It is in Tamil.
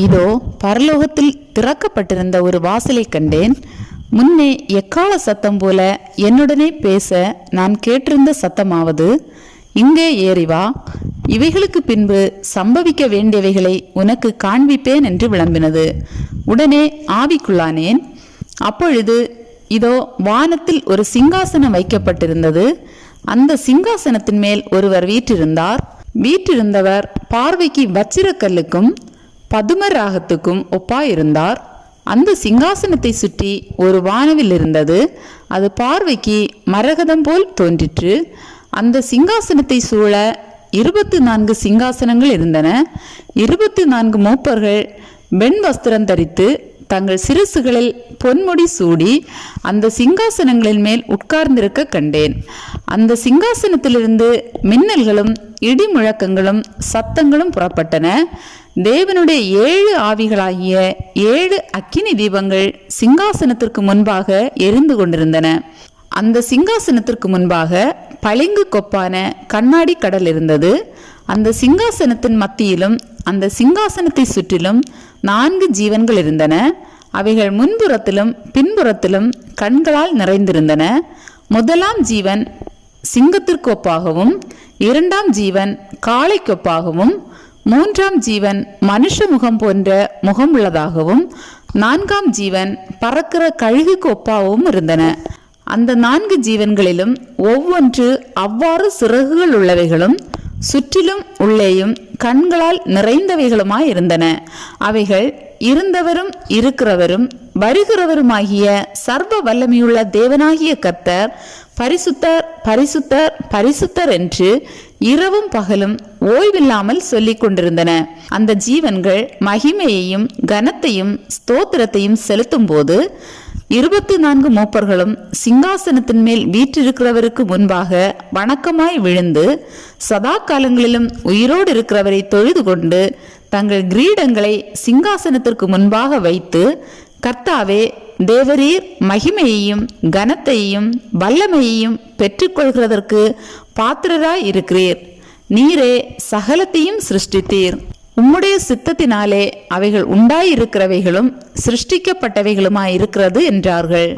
இதோ பரலோகத்தில் திறக்கப்பட்டிருந்த ஒரு வாசலை கண்டேன். முன்னே எக்கால சத்தம் போல என்னுடனே பேச நான் கேட்டிருந்த சத்தமாவது, இங்கே ஏறி வா, இவைகளுக்கு பின்பு சம்பவிக்க வேண்டியவைகளை உனக்கு காண்பிப்பேன் என்று விளம்பினது. உடனே ஆவிக்குள்ளானேன். அப்பொழுது இதோ வானத்தில் ஒரு சிங்காசனம் வைக்கப்பட்டிருந்தது. அந்த சிங்காசனத்தின் மேல் ஒருவர் வீற்றிருந்தார். வீற்றிருந்தவர் பார்வைக்கு வச்சிரக்கல்லுக்கும் பதுமராகத்துக்கும் ஒப்பாயிருந்தார். அந்த சிங்காசனத்தை சுற்றி ஒரு வானவில் இருந்தது. அது பார்வைக்கு மரகதம் போல் தோன்றிற்று. அந்த சிங்காசனத்தை சூழ 24 சிங்காசனங்கள் இருந்தன. 24 மூப்பர்கள் வெண் வஸ்திரம் தரித்து தங்கள் சிரசுகளில் பொன்முடி சூடி அந்த சிங்காசனங்களின் மேல் உட்கார்ந்திருக்க கண்டேன். அந்த சிங்காசனத்திலிருந்து மின்னல்களும் இடி முழக்கங்களும் சத்தங்களும் புறப்பட்டன. தேவனுடைய 7 ஆவிகளாகிய 7 அக்கினி தீபங்கள் சிங்காசனத்திற்கு முன்பாக எரிந்து கொண்டிருந்தன. அந்த சிங்காசனத்திற்கு முன்பாக பளிங்கு கொப்பான கண்ணாடி கடல் இருந்தது. அந்த சிங்காசனத்தின் மத்தியிலும் அந்த சிங்காசனத்தை சுற்றிலும் 4 ஜீவன்கள் இருந்தன. அவைகள் முன்புறத்திலும் பின்புறத்திலும் கண்களால் நிறைந்திருந்தன. முதலாம் ஜீவன் சிங்கத்திற்கு ஒப்பாகவும், 2ஆம் ஜீவன் காளைக்கொப்பாகவும், 3ஆம் ஜீவன் மனுஷ முகம் போன்ற முகம் உள்ளதாகவும், 4ஆம் ஜீவன் பறக்கிற கழுகுக்கு ஒப்பாகவும் இருந்தன. அந்த 4 ஜீவன்களிலும் ஒவ்வொன்று அவ்வாறு சிறகுகள் உள்ளவைகளும் சுற்றிலும் உள்ளேயும் கண்களால் நிறைந்தவைகளுமாய் இருந்தன. அவைகள் இருந்தவரும் இருக்கிறவரும் வருகிறவருமாகிய சர்வ வல்லமையுள்ள தேவனாகிய கர்த்தர் பரிசுத்தர் பரிசுத்தர் பரிசுத்தர் என்று இரவும் பகலும் ஓய்வில்லாமல் சொல்லிக் கொண்டிருந்தன. அந்த ஜீவன்கள் மகிமையையும் கனத்தையும் ஸ்தோத்திரத்தையும் செலுத்தும் போது 24 மூப்பர்களும் சிங்காசனத்தின் மேல் வீற்றிருக்கிறவருக்கு முன்பாக வணக்கமாய் விழுந்து சதா காலங்களிலும் உயிரோடு இருக்கிறவரை தொழுது கொண்டு தங்கள் கிரீடங்களை சிங்காசனத்திற்கு முன்பாக வைத்து, கர்த்தாவே, தேவரீர் மகிமையையும் கனத்தையும் வல்லமையையும் பெற்றுக்கொள்கிறதற்கு பாத்திரராய் இருக்கிறீர். நீரே சகலத்தையும் சிருஷ்டித்தீர். உம்முடைய சித்தத்தினாலே அவைகள் உண்டாயிருக்கிறவைகளும் சிருஷ்டிக்கப்பட்டவைகளுமாயிருக்கிறது என்றார்கள்.